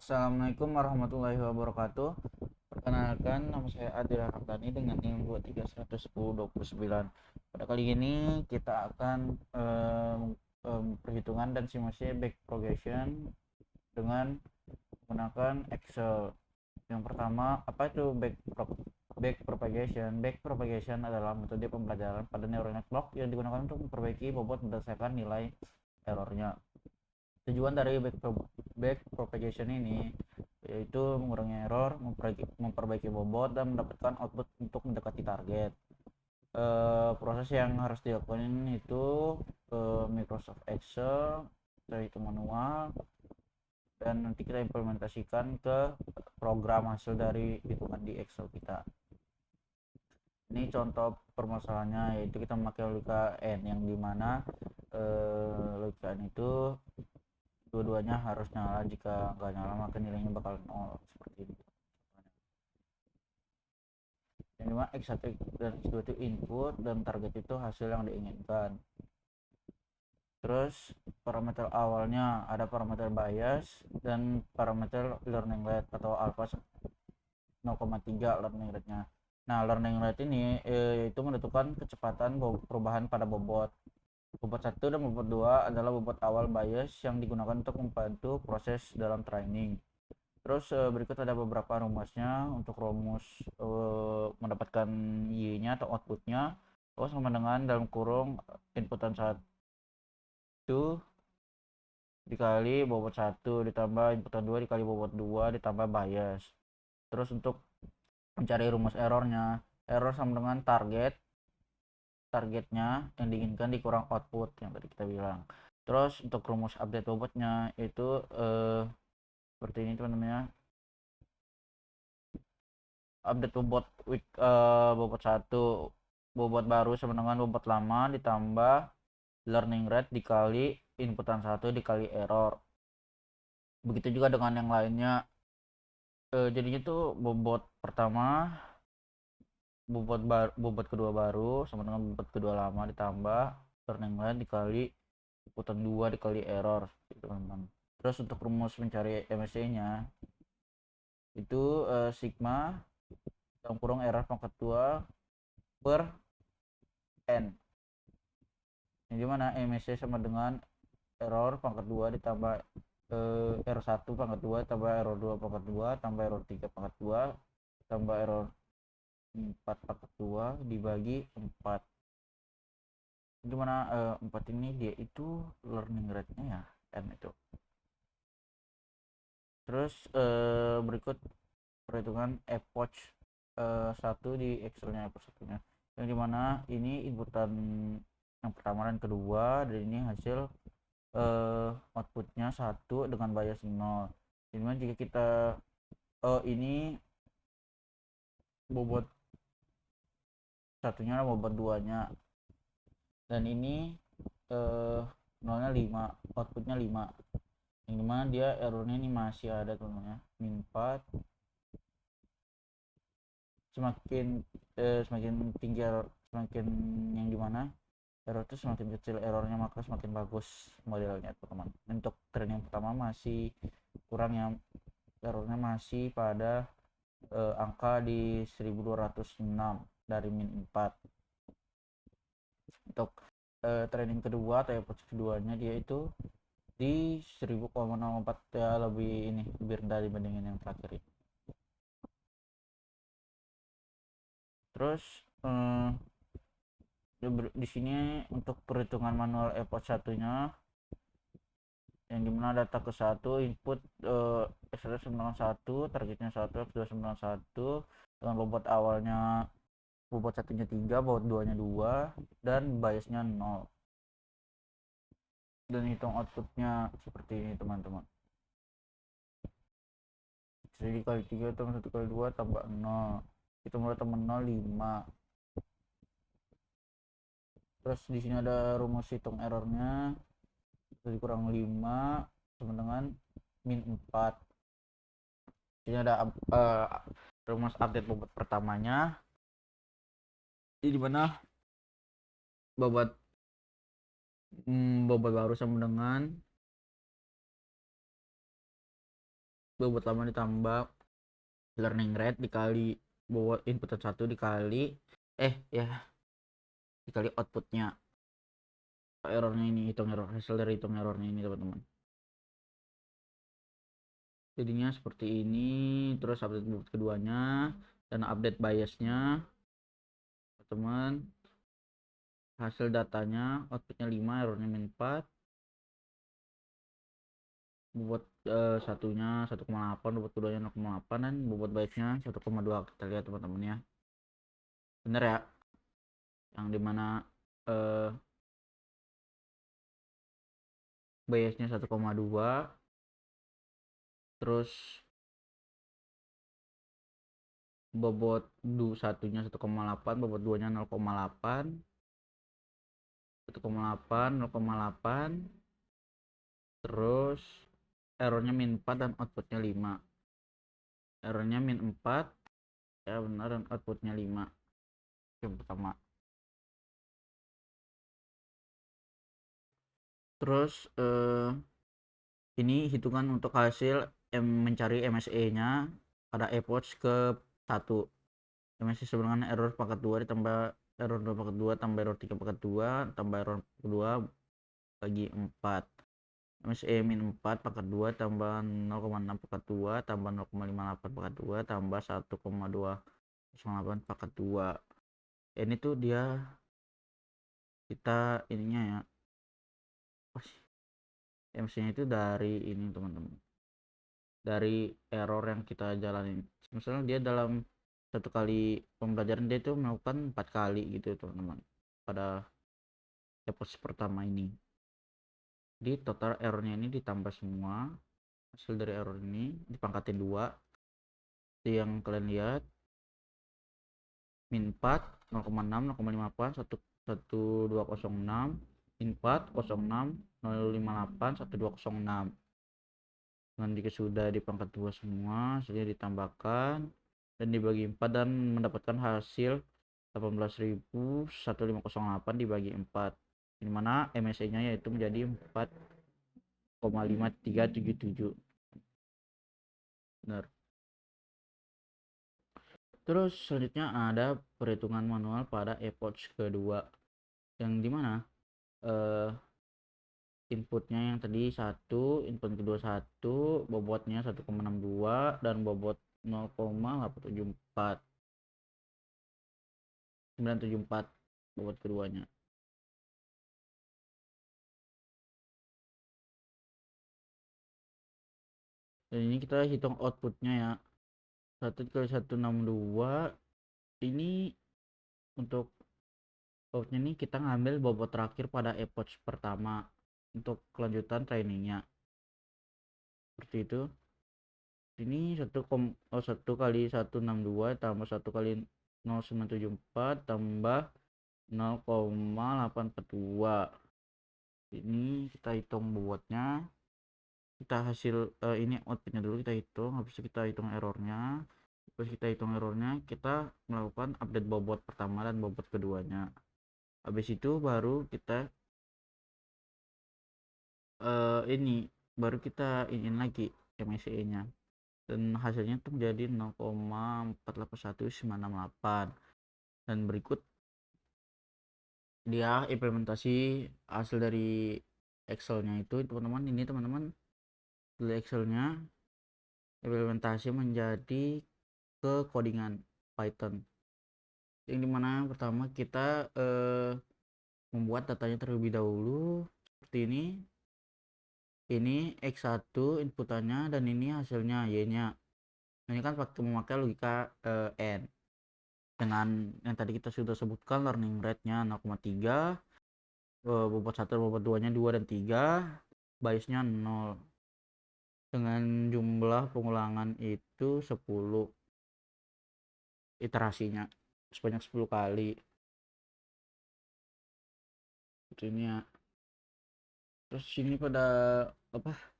Assalamualaikum warahmatullahi wabarakatuh. Perkenalkan, nama saya Adil Ramadhani dengan NIM 231029. Pada kali ini kita akan perhitungan dan simulasi back propagation dengan menggunakan Excel. Yang pertama, apa itu back propagation? Back propagation adalah metode pembelajaran pada neural network yang digunakan untuk memperbaiki bobot berdasarkan nilai errornya. Tujuan dari back propagation ini yaitu mengurangi error, memperbaiki bobot, dan mendapatkan output untuk mendekati target. Proses yang harus dilakukan itu Microsoft Excel, itu manual, dan nanti kita implementasikan ke program hasil dari hitungan di Excel kita. Ini contoh permasalahannya, yaitu kita memakai logika N, yang dimana logika N itu dua-duanya harus nyala. Jika nggak nyala maka nilainya bakal 0, seperti ini. Yang dimana X1 dan X2 itu input dan target itu hasil yang diinginkan. Terus parameter awalnya ada parameter bias dan parameter learning rate atau alpha 0,3 learning rate-nya. Nah, learning rate ini itu menentukan kecepatan perubahan pada bobot. Bobot 1 dan bobot 2 adalah bobot awal bias yang digunakan untuk membantu proses dalam training. Terus berikut ada beberapa rumusnya. Untuk rumus mendapatkan Y-nya atau outputnya, sama dengan dalam kurung inputan 1 dikali bobot 1 ditambah inputan 2 dikali bobot 2 ditambah bias. Terus untuk mencari rumus errornya, error sama dengan targetnya yang diinginkan dikurang output yang tadi kita bilang. Terus untuk rumus update bobotnya itu seperti ini teman-teman. Update bobot bobot 1, bobot baru sama dengan bobot lama ditambah learning rate dikali inputan 1 dikali error. Begitu juga dengan yang lainnya. Jadinya tuh bobot pertama, bobot kedua baru sama dengan bobot kedua lama ditambah learning rate dikali inputan 2 dikali error, teman-teman. Terus untuk rumus mencari MSE-nya itu sigma dalam kurung error pangkat 2 per n, yang dimana MSE sama dengan error pangkat 2 ditambah error 1 pangkat 2 tambah error 2 pangkat 2 tambah error 3 pangkat 2 tambah error 4 pangkat 2 dibagi 4, dimana 4 ini dia itu learning rate nya ya, n itu. Terus berikut perhitungan epoch 1 di Excel nya, epoch 1 nya, yang dimana ini inputan yang pertama dan kedua, dan ini hasil outputnya 1 dengan bias 0. Dimana jika kita ini bobot satunya bobot 2 nya, dan ini nolnya 5, outputnya 5, yang dimana dia errornya ini masih ada teman-teman, min 4. Semakin tinggi semakin yang dimana error itu semakin kecil errornya, maka semakin bagus modelnya teman-teman. Untuk tren yang pertama masih kurang, yang errornya masih pada angka di 1206 dari min 4. Untuk training kedua atau epoch keduanya dia itu di 1000,04, ya lebih rendah dibandingin yang terakhir ini. Terus di sini untuk perhitungan manual epoch satunya, yang dimana data ke 1 input X1 dengan 1, targetnya 1, X2 dengan 1, dengan bobot awalnya bobot satunya 3, bobot 2 nya 2, dan biasnya 0, dan hitung outputnya seperti ini teman-teman. Jadi kali 3 tambah 1 kali 2 tambah 0, kita mulai tambah 0 5. Terus di sini ada rumus hitung errornya, kurang 5 sama dengan min 4. Ini ada rumus update bobot pertamanya, di mana bobot baru sama dengan bobot lama ditambah learning rate dikali bobot input 1 dikali dikali outputnya. Errornya ini, hitung error, hasil dari hitung errornya ini teman-teman. Jadinya seperti ini. Terus update bobot keduanya dan update biasnya teman. Hasil datanya outputnya 5, errornya min 4, bobot satunya 1,8, bobot keduanya 0,8, dan bobot biasnya 1,2. Kita lihat teman-teman ya, bener ya, yang dimana biasnya 1,2, terus bobot satunya 1,8, bobot duanya 0,8, 0,8, terus errornya min 4 dan outputnya 5. Errornya min 4 ya benar, dan outputnya 5. Yang pertama. Terus ini hitungan untuk hasil mencari MSE nya pada epoch ke 1. MSE sebenarnya error pangkat 2 ditambah error 2 pangkat 2 tambah error 3 pangkat 2 tambah error 2 bagi 4. MSE min 4 pangkat 2 tambah 0,6 pangkat 2 tambah 0,58 pangkat 2 tambah 1,208 pangkat 2. Ini tuh dia kita ininya ya, MSE nya itu dari ini teman-teman, dari error yang kita jalanin. Misalnya dia dalam satu kali pembelajaran dia itu melakukan 4 kali gitu teman-teman pada epoch pertama ini. Di total errornya ini ditambah semua, hasil dari error ini dipangkatin 2, itu yang kalian lihat, min 4 0,6 0,58 1206, min 4 06 058 1206. Dan jika sudah dipangkat 2 semua, hasilnya ditambahkan dan dibagi 4 dan mendapatkan hasil 18.1508 dibagi 4, dimana MSE nya yaitu menjadi 4,5377. benar. Terus selanjutnya ada perhitungan manual pada epoch kedua, yang dimana inputnya yang tadi 1, input kedua 1, bobotnya 1,62 dan bobot 0,874 974 bobot keduanya. Dan ini kita hitung outputnya ya, 1 kali 162. Ini untuk outputnya ini kita ngambil bobot terakhir pada epoch pertama untuk kelanjutan trainingnya, seperti itu. Ini 1 kali 162 tambah 1 kali 0974 tambah 0,842. Ini kita hitung bobotnya, kita hasil ini outputnya dulu kita hitung, habis itu kita hitung errornya, kita melakukan update bobot pertama dan bobot keduanya. Habis itu baru kita ini baru kita ingin lagi MSE nya, dan hasilnya tuh menjadi 0,481968. Dan berikut dia implementasi hasil dari Excel nya itu teman-teman. Ini teman-teman, dari Excel nya implementasi menjadi ke codingan Python, yang dimana pertama kita membuat datanya terlebih dahulu seperti ini X1 inputannya dan ini hasilnya Y nya. Ini kan memakai logika N dengan yang tadi kita sudah sebutkan, learning rate nya 0,3, bobot 1 bobot 2 nya 2 dan 3, bias nya 0, dengan jumlah pengulangan itu 10, iterasinya sebanyak 10 kali. Ini ya. Terus ini pada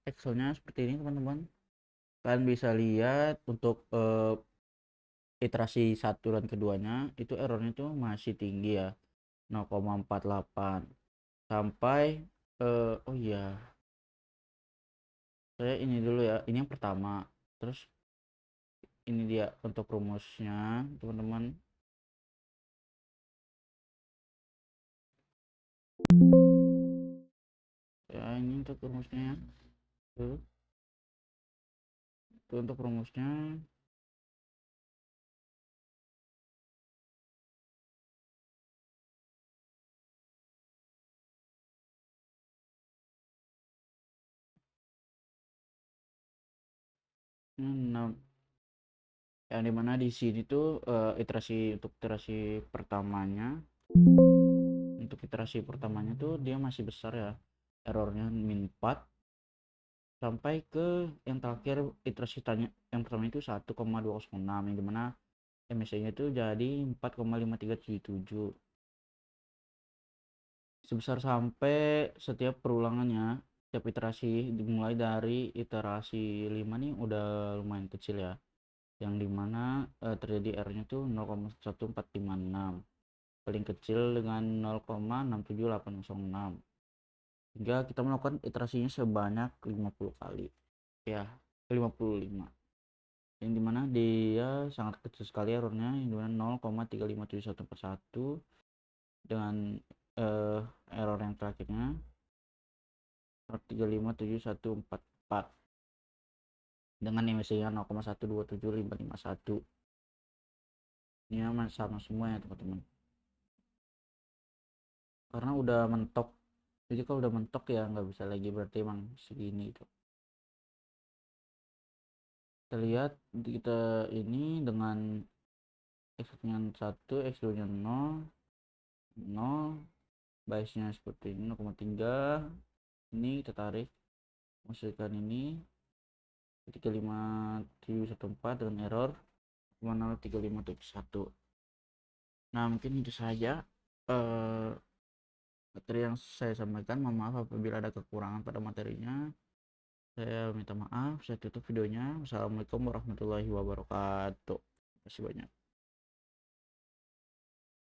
Excelnya seperti ini teman-teman. Kalian bisa lihat untuk iterasi 1 dan keduanya itu errornya itu masih tinggi ya, 0,48 sampai oh iya, saya ini dulu ya, ini yang pertama. Terus ini dia untuk rumusnya teman-teman. Ya ini untuk rumusnya, tuh itu untuk rumusnya. Nah, yang dimana di sini tuh iterasi pertamanya, untuk iterasi pertamanya tuh dia masih besar ya, errornya min 4, sampai ke yang terakhir iterasi tanya yang pertama itu 1,206, yang dimana MSI nya itu jadi 4,5377, sebesar sampai setiap perulangannya, setiap iterasi dimulai dari iterasi 5 nih udah lumayan kecil ya, yang dimana terjadi errornya tuh 0,1456, paling kecil dengan 0,67806, hingga kita melakukan iterasinya sebanyak 50 kali ya, 55, yang dimana dia sangat kecil sekali errornya, yang dimana 0,357141, dengan error yang terakhirnya 0,357144 dengan MSI-nya 0,127551. Ini sama semua ya teman-teman, karena udah mentok. Jadi kalau udah mentok ya nggak bisa lagi, berarti emang segini itu. Kita lihat kita ini dengan x-nya 1, x2 nya 0, 0, bias nya seperti ini 0,3. Ini kita tarik, masukkan ini 35714 dengan error 0,03571. Nah mungkin itu saja materi yang saya sampaikan. Mohon maaf apabila ada kekurangan pada materinya, saya minta maaf. Saya tutup videonya. Wassalamualaikum warahmatullahi wabarakatuh. Terima kasih banyak.